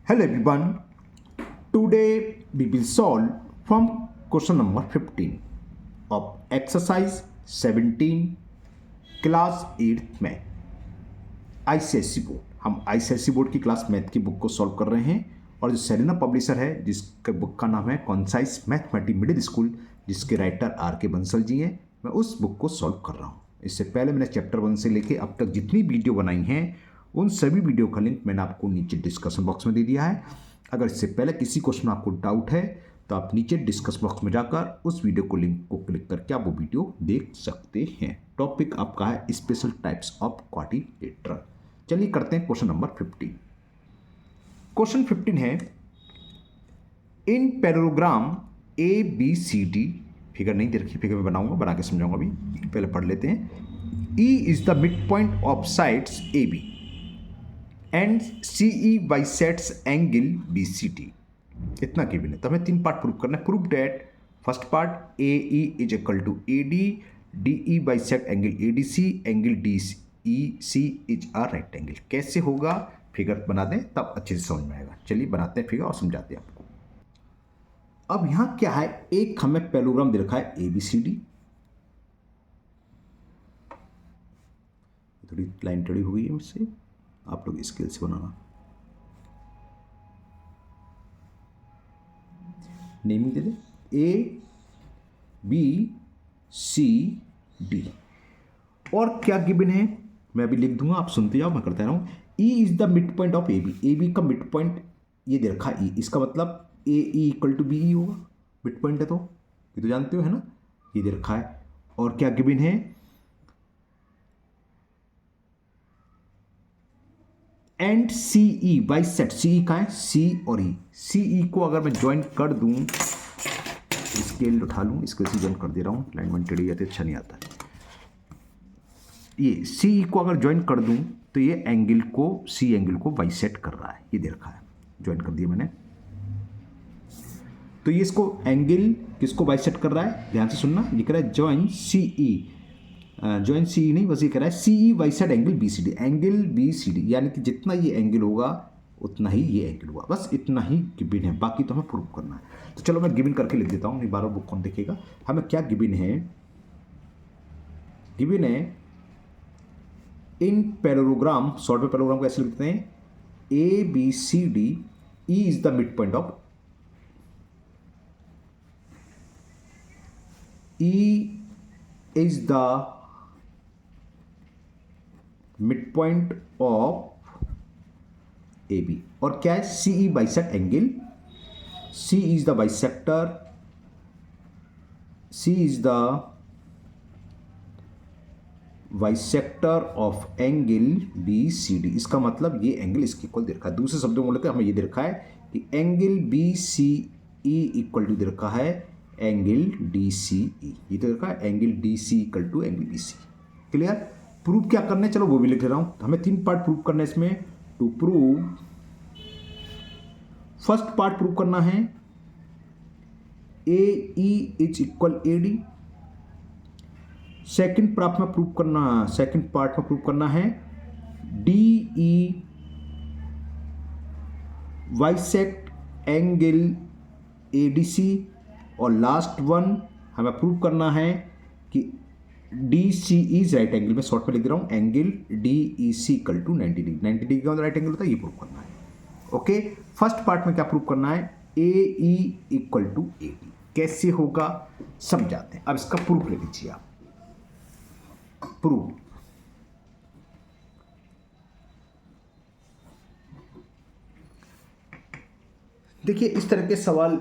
Hello everyone. Today we will solve from question number 15 of exercise 17 class 8th में ICSC board. हम ICSC board की class math की book को solve कर रहे हैं और जो सेरेना पब्लिशर है जिसके बुक का नाम है कॉन्साइज मैथमेटिक्स मिडिल स्कूल, जिसके राइटर आर के बंसल जी हैं, मैं उस बुक को सॉल्व कर रहा हूँ। इससे पहले मैंने चैप्टर 1 से लेके अब तक जितनी वीडियो बनाई हैं उन सभी वीडियो का लिंक मैंने आपको नीचे डिस्कशन बॉक्स में दे दिया है। अगर इससे पहले किसी क्वेश्चन में आपको डाउट है तो आप नीचे डिस्कस बॉक्स में जाकर उस वीडियो को लिंक को क्लिक करके आप वो वीडियो देख सकते हैं। टॉपिक आपका है स्पेशल टाइप्स ऑफ क्वाड्रिलेटरल। चलिए करते हैं क्वेश्चन नंबर 15। क्वेश्चन 15 है, in parallelogram A B C D, figure नहीं दे रखी, फिगर में बनाऊंगा, बना के समझाऊंगा। अभी पहले पढ़ लेते हैं। E is the mid point of sides A B and C E bisects angle B C D. इतना गिवन है तो हमें 3 पार्ट प्रूव करना है। Prove that first part A E is equal to A D E bisect angle A D C, angle D E C is a right angle. कैसे होगा, figure बना दें तब अच्छे से समझ में आएगा। चलिए बनाते हैं फिगर और समझाते हैं आपको। अब यहां क्या है, एक हमें पैरेललोग्राम दे रखा है ए बी सी डी, थोड़ी लाइन टेढ़ी हुई है मुझसे, आप लोग स्केल से बनाना। नेमिंग दे दे ए बी सी डी। और क्या गिवन है मैं अभी लिख दूंगा, आप सुनते जाओ, मैं करता रहूं। E is the mid point of A B, A B का मिड पॉइंट ये दे रखा ई, इसका मतलब A E equal to B E होगा। मिड पॉइंट है तो ये तो जानते हो है ना, ये दे रखा है। और क्या गिवन है, एंड सी ई बाइसेक्ट, सी ई कहाँ है, सी और ई, सी ई को अगर मैं ज्वाइन कर दूं, स्केल उठा लूं, स्केल से ज्वाइन कर दे रहा हूं, लाइन टेढ़ी जाती है, अच्छा नहीं आता है। ये सी ई को अगर ज्वाइन कर दूं तो ये एंगल को, सी एंगल को बाइसेक्ट कर रहा है, ये दे रखा है, ज्वाइन कर दिया मैंने। तो ये इसको एंगल किसको बाइसेक्ट कर रहा है, ध्यान से सुनना। ये कह रहा है ज्वाइन सी ई, ज्वाइन सी ई नहीं, बस ये कह रहा है C E bisect angle B C D, angle B C D, यानी कि जितना ये एंगल होगा उतना ही ये एंगल होगा। बस इतना ही गिवन है, बाकी तो हमें प्रूव करना है। तो चलो मैं गिवन करके लिख देता हूँ, नहीं बार बुक कौन देखेगा। हमें क्या गिवन है, गिवन है इन पैरेललोग्राम, शॉर्ट में पैरेललोग्राम को ऐसे लिखते हैं, A B C D, E is the mid point of, E is the mid point of A B. और क्या है, C E bisect angle, C is the bisector, C is the bisector of angle B C D. इसका मतलब ये angle इसके equal दे रखा है। दूसरे शब्दों में बोलते हैं, हमें ये दे रखा है कि angle B C E equal to दे रखा है एंगल डी सी ई, ये तो रखा है angle D C equal to angle B C. Clear. Prove क्या करना है, चलो वो भी लिख रहा हूं। हमें 3 पार्ट प्रूव करना है इसमें। To prove, first part prove करना है A E is equal A D. Second part में प्रूव करना है D E bisect angle A D C. और लास्ट वन हमें प्रूव करना है कि D C is right angle, में शॉर्ट में लिख दे रहा हूं, angle D E C equal to 90 degree. 90 degree का राइट एंगल होता है, ये प्रूव करना है। ओके, फर्स्ट पार्ट में क्या प्रूव करना है, A E equal to A D. कैसे होगा समझाते हैं। अब इसका प्रूफ ले लीजिए आप। प्रूफ, देखिए इस तरह के सवाल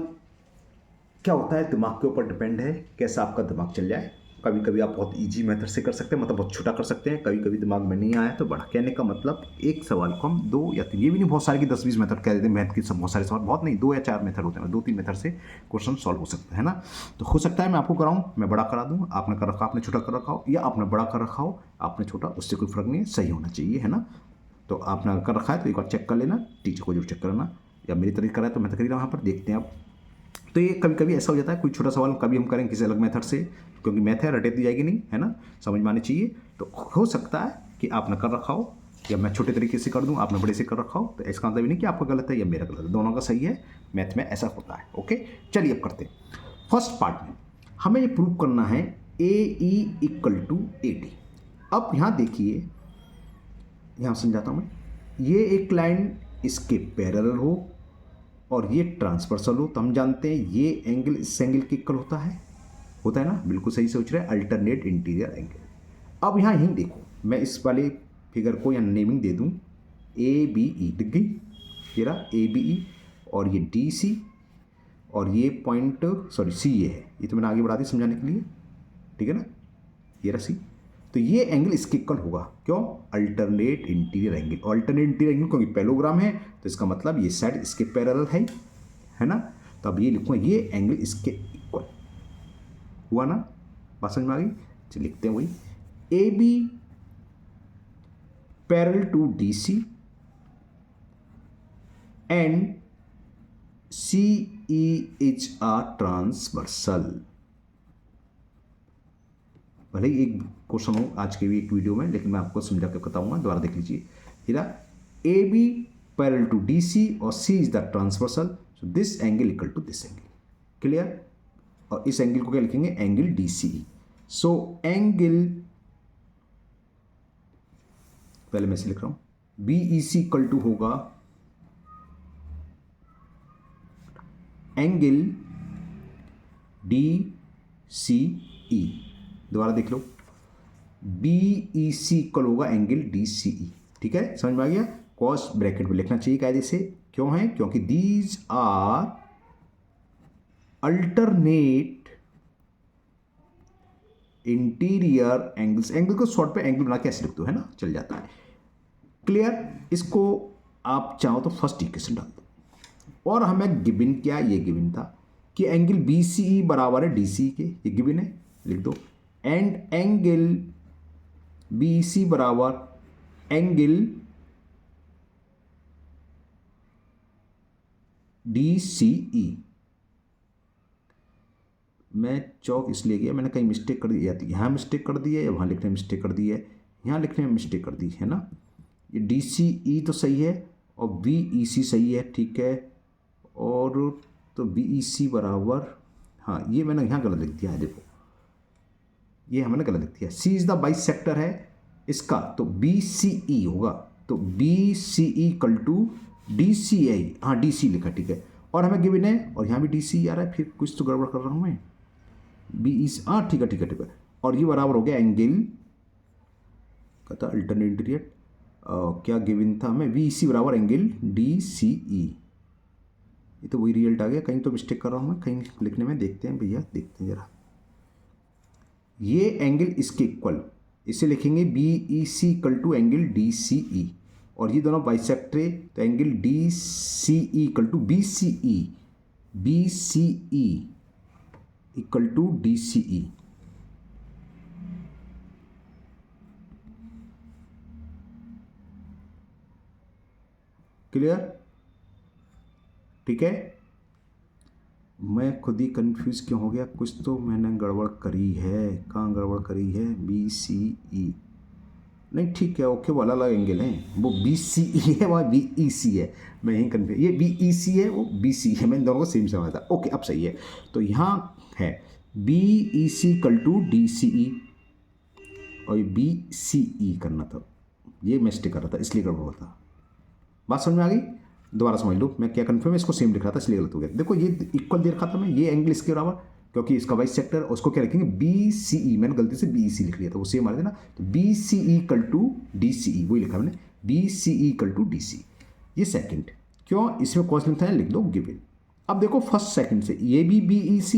क्या होता है, दिमाग के ऊपर डिपेंड है कैसा आपका दिमाग चल जाए। कभी कभी आप बहुत इजी मेथड से कर सकते हैं, मतलब बहुत छोटा कर सकते हैं। कभी कभी दिमाग में नहीं आया तो बड़ा। कहने का मतलब एक सवाल को हम 2 या 3, ये भी नहीं बहुत सारे की 10-20 मेथड कह देते हैं मैथ की, सब बहुत सारे सवाल, बहुत नहीं, 2 या 4 मेथड होते हैं, 2-3 मेथड से क्वेश्चन सॉल्व हो सकता है ना। तो हो सकता है मैं आपको कराऊँ, मैं बड़ा करा दूँ, आपने कर रखा, आपने छोटा कर रखा हो, या आपने बड़ा कर रखा हो, आपने छोटा, उससे कोई फर्क नहीं है, सही होना चाहिए, है ना। तो आपने कर रखा है तो एक बार चेक कर लेना, टीचर को जरूर चेक करना, या मेरी तरह करा है तो मैं तो कर ही रहा हूँ यहाँ पर, देखते हैं आप। तो ये कभी कभी ऐसा हो जाता है, कोई छोटा सवाल कभी हम करें किसी अलग मेथड से, क्योंकि मैथ है, रटे दी जाएगी नहीं, है ना, समझ में आनी चाहिए। तो हो सकता है कि आपने कर रखा हो या मैं छोटे तरीके से कर दूं, आपने बड़े से कर रखा हो, तो इसका मतलब नहीं कि आपका गलत है या मेरा गलत है, दोनों का सही है। मैथ में ऐसा होता है। ओके, चलिए अब करते हैं। फर्स्ट पार्ट में हमें ये प्रूव करना है AE इक्वल टू AD। अब यहाँ देखिए, यहाँ समझाता हूँ मैं, ये एक लाइन इसके पैरेलल हो और ये ट्रांसवर्सल हो, तो हम जानते हैं ये एंगल इस एंगल के इक्वल होता है ना, बिल्कुल सही सोच रहे हैं, अल्टरनेट इंटीरियर एंगल। अब यहाँ यहीं देखो, मैं इस वाले फिगर को यहाँ नेमिंग दे दूँ ABE, दिख गई ये रहा ABE, और ये DC, और ये पॉइंट सॉरी C ये है, ये तो मैंने आगे बढ़ा दी समझाने के लिए, ठीक है ना, ये रहा C। तो ये एंगल इसके इक्वल होगा, क्यों, alternate interior angle. Alternate interior angle क्योंकि पैरेललोग्राम है, तो इसका मतलब ये साइड इसके पैरेलल है ना, तो अब ये लिखूँगा ये एंगल इसके इक्वल हुआ ना, बात समझ में आ गई। चलिए लिखते हैं वही, AB parallel to DC and CE is a transversal. भले ही एक क्वेश्चन हो आज के भी एक वीडियो में, लेकिन मैं आपको समझा के बताऊंगा, दोबारा देख लीजिए। इधर AB पैरेलल टू DC और C is the transversal, so this angle equal to this angle, clear. और इस एंगल को क्या लिखेंगे, एंगल DCE। सो एंगल, पहले मैं इसे लिख रहा हूं, BEC इक्वल टू होगा एंगल DCE। दोबारा देख लो, BEC इक्वल होगा एंगल DCE, ठीक है, समझ में आ गया। कॉस ब्रैकेट में लिखना चाहिए कायदे से, क्यों है, क्योंकि these are alternate interior angles. Angle को शॉर्ट पे एंगल बना के ऐसे लिख दो, है ना, चल जाता है, क्लियर। इसको आप चाहो तो फर्स्ट इक्वेशन डाल दो, और हमें गिवन क्या, ये गिवन था कि एंगल BCE बराबर है DCE के, ये गिवन है, लिख दो, एंड एंगल BEC बराबर एंगल DCE। मैं चौक इसलिए किया, मैंने कहीं मिस्टेक कर दी, या तो यहाँ मिस्टेक कर दी है, या वहाँ लिखने में मिस्टेक कर दी है, यहाँ लिखने में मिस्टेक कर दी है ना। ये DCE तो सही है और BEC सही है, ठीक है, और तो BEC बराबर, हाँ ये मैंने यहाँ गलत लिख दिया है, देखो ये हमने गलत लिख दिया। C इज द बाइसेक्टर है इसका, तो BCE होगा, तो BCE इक्वल टू DCI, हाँ DC लिखा, ठीक है, और हमें गिवन है, और यहाँ भी DC आ रहा है, फिर कुछ तो गड़बड़ कर रहा हूँ मैं, BEC, हाँ ठीक है ठीक है ठीक है, और ये बराबर हो गया एंगल कहता अल्टरनेट इंटीरियर, क्या गिवन था हमें, BEC बराबर एंगल DCE। ये तो वही रिजल्ट आ गया, कहीं तो मिस्टेक कर रहा हूँ मैं, कहीं लिखने में, देखते हैं भैया, देखते हैं जरा, ये एंगल इसके इक्वल, इसे लिखेंगे BEC equal to angle DCE, और ये दोनों बाइसेक्टर है, तो angle DCE equal to BCE equal to DCE। Clear, ठीक है। मैं खुद ही कंफ्यूज क्यों हो गया, कुछ तो मैंने गड़बड़ करी है, कहाँ गड़बड़ करी है, BCE नहीं, ठीक है, ओके, वो अलग अलग एंगल हैं, वो BCE है, वह BEC है, मैं यहीं कन्फ्यूज, ये BEC है, वो BC है, मैंने दोनों को सेम समझा था, ओके अब सही है। तो यहाँ है BEC इक्वल टू DCE, और ये BCE करना था, ये मिस्टेक कर रहा था, इसलिए गड़बड़ हुआ था, बात समझ में आ गई। दोबारा समझ लो, मैं क्या कन्फर्म, इसको सेम लिख रहा था इसलिए गलत हो गया। देखो ये इक्वल दे रखा था मैं, ये एंगल इसके बराबर, क्योंकि इसका बाइसेक्टर, उसको क्या लिखेंगे BCE, मैंने गलती से BEC लिख लिया था, वो सेम आ रहा था ना, तो BCE इक्वल टू DCE, वही लिखा मैंने, BCE इक्वल टू DC। ये सेकंड, क्यों, इसमें कॉस लिखता है, लिख दो गिवन। अब देखो फर्स्ट सेकंड से, ये भी BEC,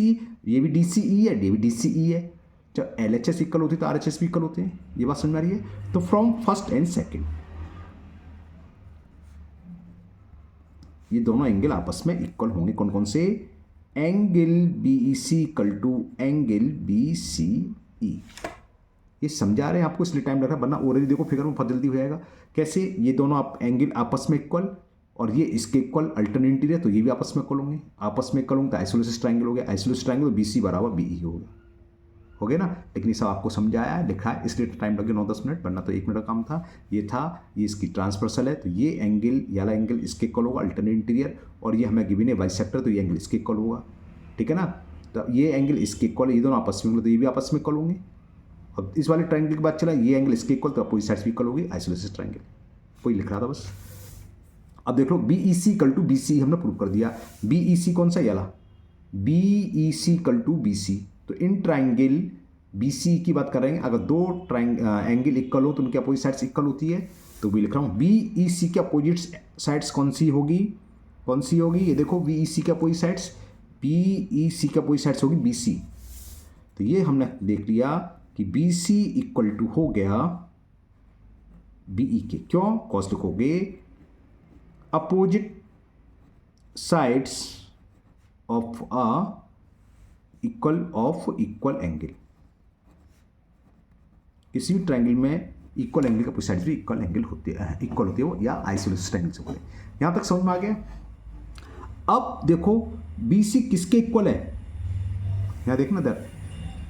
ये भी DCE है, ये भी DCE है, जब LHS इक्वल होती है तो RHS भी इक्वल होते हैं, ये बात समझ में आ रही है। तो फ्रॉम फर्स्ट एंड सेकेंड ये दोनों एंगल आपस में इक्वल होंगे, कौन कौन से, angle BEC equal to angle BCE। ये समझा रहे हैं आपको, इसलिए टाइम लग रहा है, वरना ऑलरेडी देखो फिगर में बहुत जल्दी हो जाएगा। कैसे, ये दोनों आप एंगल आपस में इक्वल, और ये इसके इक्वल अल्टरनेट इंटीरियर, तो ये भी आपस में इक्वल होंगे, आपस में इक्वल होंगे तो आइसोलेसिस ट्रायंगल हो गया, आइसोलेसिस ट्रायंगल तो BC बराबर BE होगा, हो गया ना। लेकिन ये सब आपको समझाया है, लिखा है, इसलिए टाइम लगे 9-10 मिनट, वरना तो 1 मिनट का काम था। ये ये इसकी ट्रांसवर्सल है, तो ये एंगल, ये वाला एंगल इसके इक्वल होगा, अल्टरनेट इंटीरियर, और ये हमें गिवन है बाइसेक्टर, तो ये एंगल इसके इक्वल होगा, ठीक है ना। तो ये एंगल इसके इक्वल है, ये दोनों आपस में, तो ये भी आपस में इक्वल होंगे। अब इस वाले ट्रायंगल की बात चला, ये एंगल इसके इक्वल, तो अपोजिट साइड्स भी इक्वल होगी, आइसोलेटेड ट्रायंगल, कोई लिख रहा था बस। अब देख लो B E C equal to B C हमने प्रूव कर दिया। बी ई सी कौन सा, ये वाला B E C equal to B C, तो इन ट्राइंगल बी सी की बात कर रहे हैं, अगर दो एंगल इक्वल हो तो उनकी अपोजिट साइड्स इक्वल होती है, तो भी लिख रहा हूँ बी ई सी की अपोजिट साइड्स कौन सी होगी, ये देखो बी ई सी की अपोजिट साइड्स, बी ई सी की अपोजिट साइड्स होगी बी सी। तो ये हमने देख लिया कि बी सी इक्वल टू हो गया बी ई के, क्यों, कॉस लिखोगे opposite sides of equal angle. किसी भी ट्रायंगल में इक्वल एंगल का अपोजिट साइड्स भी इक्वल होती है वो, या आइसोलेटेड ट्रायंगल से बोले। यहां तक समझ में आ गया। अब देखो बी सी किसके इक्वल है, यहां देखना दर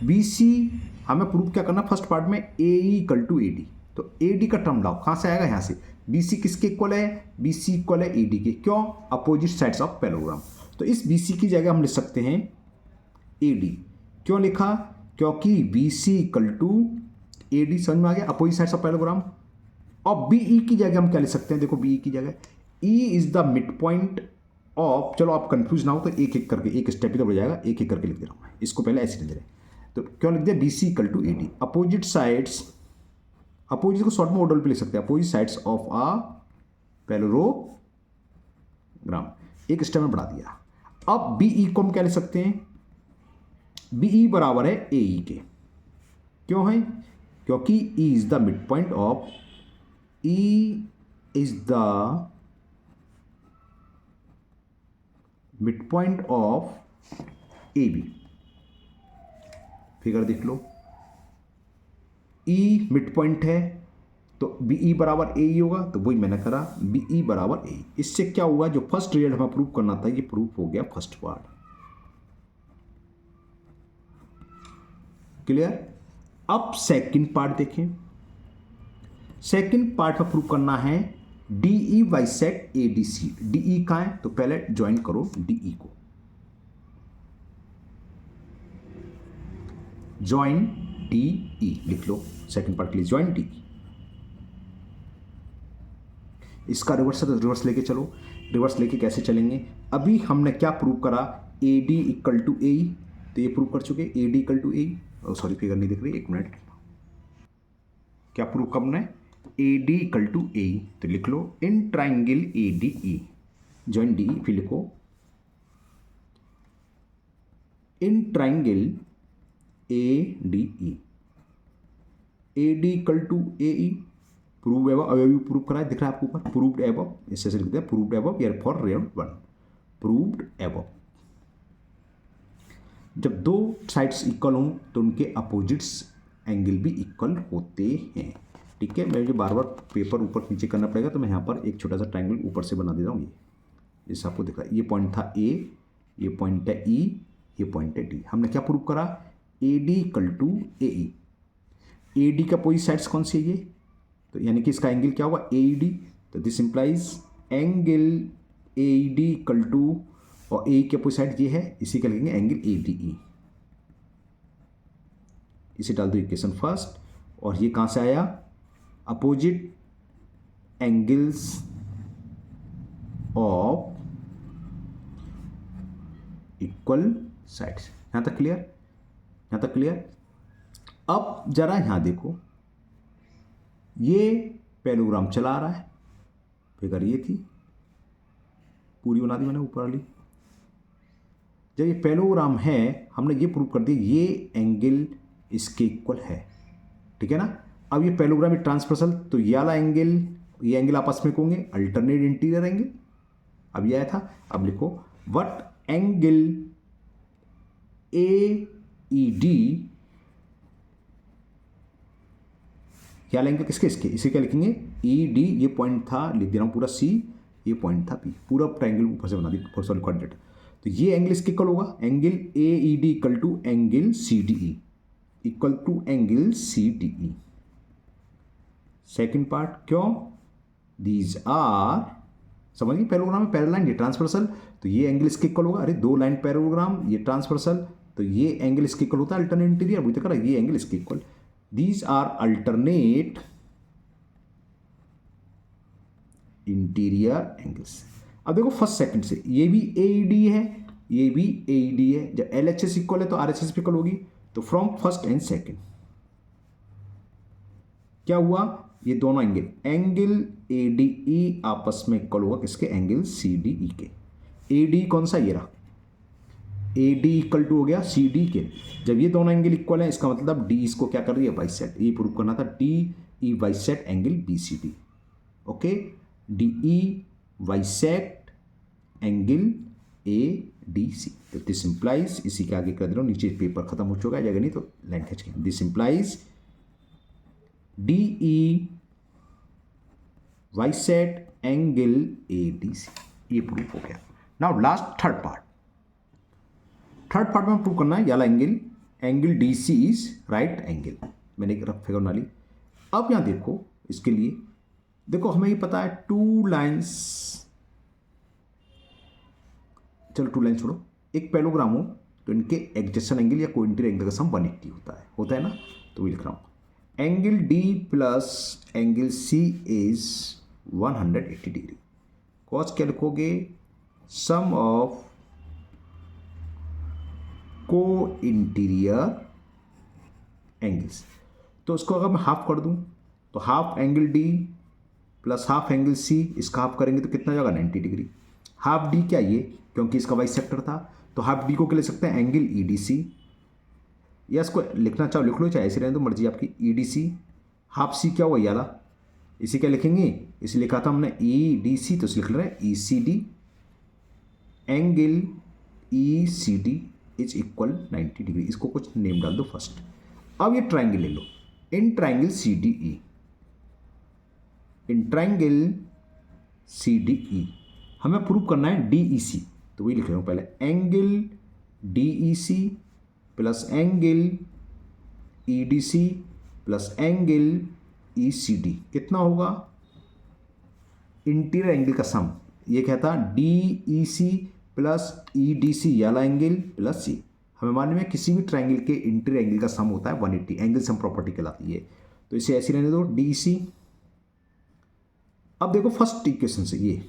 बी सी हमें प्रूव क्या करना, फर्स्ट पार्ट में ए इक्वल टू ए डी, तो ए डी का टर्म लाओ, कहां से आएगा, यहां से। बी सी किसके इक्वल है, बी सी इक्वल है ए डी के, क्यों, अपोजिट साइड्स ऑफ पैरेललोग्राम। तो इस बी सी की जगह हम लिख सकते हैं ए डी, क्यों लिखा, क्योंकि B C equal to A D, समझ में आ गया, अपोजिट साइड्स ऑफ पैरेललोग्राम। और बी ई की जगह हम क्या लिख सकते हैं, देखो बी ई की जगह ई is the mid point of, चलो आप कंफ्यूज ना हो तो एक एक करके, एक स्टेप ही तो बढ़ जाएगा, एक एक करके लिख दे रहा हूँ, इसको पहले ऐसे लिख दे रहे, तो क्यों लिख दिया, B C equal to A D, opposite sides, opposite को शॉर्ट में ऑर्डर पे लिख सकते हैं, opposite sides of a parallelogram, एक स्टेप में बढ़ा दिया। अब बी ई को हम क्या लिख सकते हैं, बी ई बराबर है ए ई के, क्यों है, क्योंकि E is the mid point of, E is the mid point of A B. Figure देख लो, ई मिड पॉइंट है तो बी ई बराबर ए ई होगा, तो वही मैंने करा, बी ई बराबर ए। इससे क्या हुआ, जो फर्स्ट रिजल्ट हमें प्रूव करना था ये प्रूफ हो गया, फर्स्ट पार्ट क्लियर। अब सेकंड पार्ट देखें, सेकंड पार्ट में प्रूव करना है D E bisect A D C. D E कहां है, तो पहले ज्वाइन करो डी ई को, ज्वाइन डी ई लिख लो, सेकंड पार्ट के लिए ज्वाइन डी ई। इसका रिवर्स लेके चलो, रिवर्स लेके कैसे चलेंगे, अभी हमने क्या प्रूव करा, A D equal to A E, तो ये प्रूव कर चुके, A D equal to A E, sorry figure नहीं दिख रही, एक मिनट, क्या प्रूव करना है, A D equal to A E, तो लिख लो in triangle A D E, join D E, फिर लिखो in triangle A D E, A D equal to A E, prove above, अभी प्रूव करा है, दिख रहा है आपको ऊपर, प्रूव्ड एबव, इससे से लिखते हैं प्रूव्ड एबव, या for real one, proved above. जब दो साइड्स इक्वल हों तो उनके अपोजिट्स एंगल भी इक्वल होते हैं, ठीक है। मुझे बार बार पेपर ऊपर नीचे करना पड़ेगा, तो मैं यहाँ पर एक छोटा सा ट्रायंगल ऊपर से बना दे रहा हूँ, ये जैसे आपको दिख रहा है, ये पॉइंट था ए, ये पॉइंट है ई, ये पॉइंट है डी। हमने क्या प्रूव करा, A D equal to A E, A D का अपोजिट साइड्स कौन सी है ये, तो यानी कि इसका एंगल क्या होगा, ए ई डी, तो this implies angle A E D equal to, और ए के अपोजिट साइड ये है, इसी का लिखेंगे एंगल ए डी ई, इसे डाल दो इक्वेशन फर्स्ट, और ये कहां से आया, opposite angles of equal sides. यहां तक क्लियर, यहां तक क्लियर। अब जरा यहां देखो, ये पैरेललोग्राम चला रहा है, फिगर ये थी, पूरी बना दी मैंने ऊपर वाली। जब ये पैरेललोग्राम है, हमने ये प्रूव कर दिया ये एंगल इसके इक्वल है, ठीक है ना। अब ये पैरेललोग्राम ये ट्रांसवर्सल, तो ये वाला एंगल, ये एंगल आपस में होंगे अल्टरनेट इंटीरियर एंगल, अब ये आया था। अब लिखो what angle A E D, क्या लेंगे, किसके, इसके, इसे क्या लिखेंगे, ई डी, ये पॉइंट था, लिख दे रहा हूँ पूरा सी, ये पॉइंट था पी, पूरा ट्रायंगल ऊपर से बना दी, सॉरी क्वाड्रेंट, तो ये एंगल इसके इक्वल होगा, angle A E D equal to angle C D E, equal to angle C D E. Second part क्यों, दीज आर, समझिए पैरेललोग्राम में पैरेलल लाइन, ये ट्रांसवर्सल, तो ये एंगल इसके इक्वल होगा। अरे दो लाइन पैरेललोग्राम, ये ट्रांसवर्सल, तो ये एंगल इसके इक्वल होता है अल्टरनेट इंटीरियर, वही तो करा, ये एंगल इसके equal. These are alternate interior angles. अब देखो फर्स्ट सेकंड से, ये भी AED है, ये भी AED है। जब LHS इक्वल है तो RHS भी इक्वल होगी। तो फ्रॉम फर्स्ट एंड सेकंड क्या हुआ, ये दोनों एंगल ADE आपस में इक्वल होगा किसके, एंगल CDE के। AD कौन सा, ये रहा, AD इक्वल टू हो गया CD के। जब ये दोनों एंगल इक्वल है इसका मतलब D इसको क्या कर रही है, बाइसेक्ट। ये प्रूव करना था, DE bisect angle BCD। Okay, DE bisect angle ADC। तो दिस इंप्लाइज, इसी के आगे कर दे रहा हूँ, नीचे पेपर खत्म हो चुका है, जगह नहीं तो लाइन खींच के, this implies DE bisect angle ADC। ये प्रूव हो गया। Now last third part. Third part में प्रूव करना है याला angle DC is right angle. मैंने एक रफ फिगर बना ली। अब यहां देखो, इसके लिए देखो हमें ये पता है टू लाइंस, चलो टू लाइन छोड़ो, एक पैरेललोग्राम हो तो इनके एडजेसेंट एंगल या कोइंटर एंगल का सम 180 होता है ना। तो वही लिख रहा हूं, angle D plus angle C is 180 degree. Cos क्या लिखोगे, सम ऑफ को इंटीरियर एंगल्स। तो इसको अगर मैं हाफ कर दूं तो half angle D plus half angle C, इसका हाफ करेंगे तो कितना जाएगा, 90 डिग्री। हाफ D क्या, ये क्योंकि इसका बाइसेक्टर था, तो हाफ D को क्या ले सकते हैं, एंगल EDC, या इसको लिखना चाहो लिख लो, चाहे ऐसे रहने तो मर्जी आपकी। EDC हाफ C क्या हुआ याला, इसी क्या लिखेंगे, इसे लिखा था हमने EDC, तो इसे लिख रहे हैं ECD, angle ECD is equal 90 degree. इसको कुछ नेम डाल दो फर्स्ट। अब ये ट्राइंगल ले लो, in triangle CDE, in triangle CDE हमें प्रूव करना है DEC। तो वही लिख रहा हूं पहले, angle DEC plus angle EDC plus angle ECD कितना होगा, इंटीरियर एंगल का सम। ये कहता DEC प्लस EDC याला एंगल प्लस C। हमें मालूम है किसी भी ट्राइंगल के इंटीरियर एंगल का सम होता है 180, एंगल सम प्रॉपर्टी कहलाती है। तो इसे ऐसे रहने दो, DEC। अब देखो फर्स्ट इक्वेशन से, ये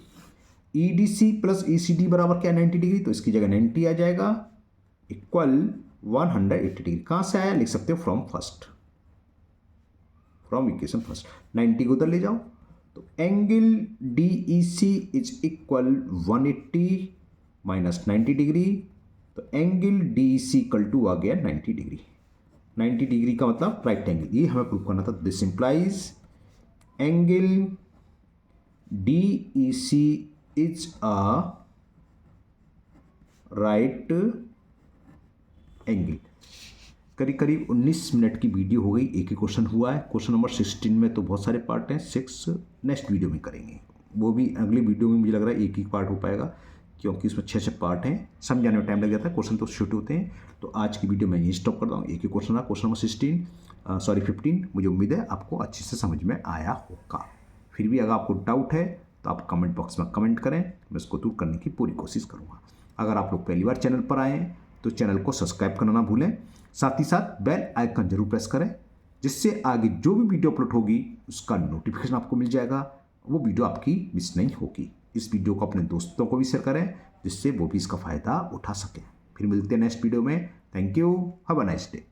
EDC प्लस ECD बराबर क्या, 90 डिग्री, तो इसकी जगह 90 आ जाएगा, इक्वल 180 डिग्री। कहां से आया, लिख सकते हो from first, from equation first. 90 को उधर ले जाओ, तो angle DEC is equal 180 minus 90 degree, तो एंगल DEC इक्वल टू आ गया 90 डिग्री। 90 डिग्री का मतलब राइट एंगल, ये हमें प्रूव करना था। This implies angle DEC is a right angle. करीब करीब 19 मिनट की वीडियो हो गई, एक ही क्वेश्चन हुआ है। क्वेश्चन नंबर 16 में तो बहुत सारे पार्ट हैं, 6 नेक्स्ट वीडियो में करेंगे, वो भी अगली वीडियो में मुझे लग रहा है एक ही पार्ट हो पाएगा, क्योंकि इसमें 6 पार्ट हैं, समझाने में टाइम लग जाता है, क्वेश्चन तो छोटे होते हैं। तो आज की वीडियो मैं यहीं स्टॉप करता हूँ, एक ही क्वेश्चन है, क्वेश्चन नंबर 15। मुझे उम्मीद है आपको अच्छे से समझ में आया होगा। फिर भी अगर आपको डाउट है तो आप कमेंट बॉक्स में कमेंट करें, मैं इसको दूर करने की पूरी कोशिश करूँगा। अगर आप लोग पहली बार चैनल पर आए हैं तो चैनल को सब्सक्राइब करना ना भूलें, साथ ही साथ बेल आइकन जरूर प्रेस करें, जिससे आगे जो भी वीडियो अपलोड होगी उसका नोटिफिकेशन आपको मिल जाएगा, वो वीडियो आपकी मिस नहीं होगी। इस वीडियो को अपने दोस्तों को भी शेयर करें, जिससे वो भी इसका फ़ायदा उठा सकें। फिर मिलते हैं नेक्स्ट वीडियो में। Thank you, have a nice day.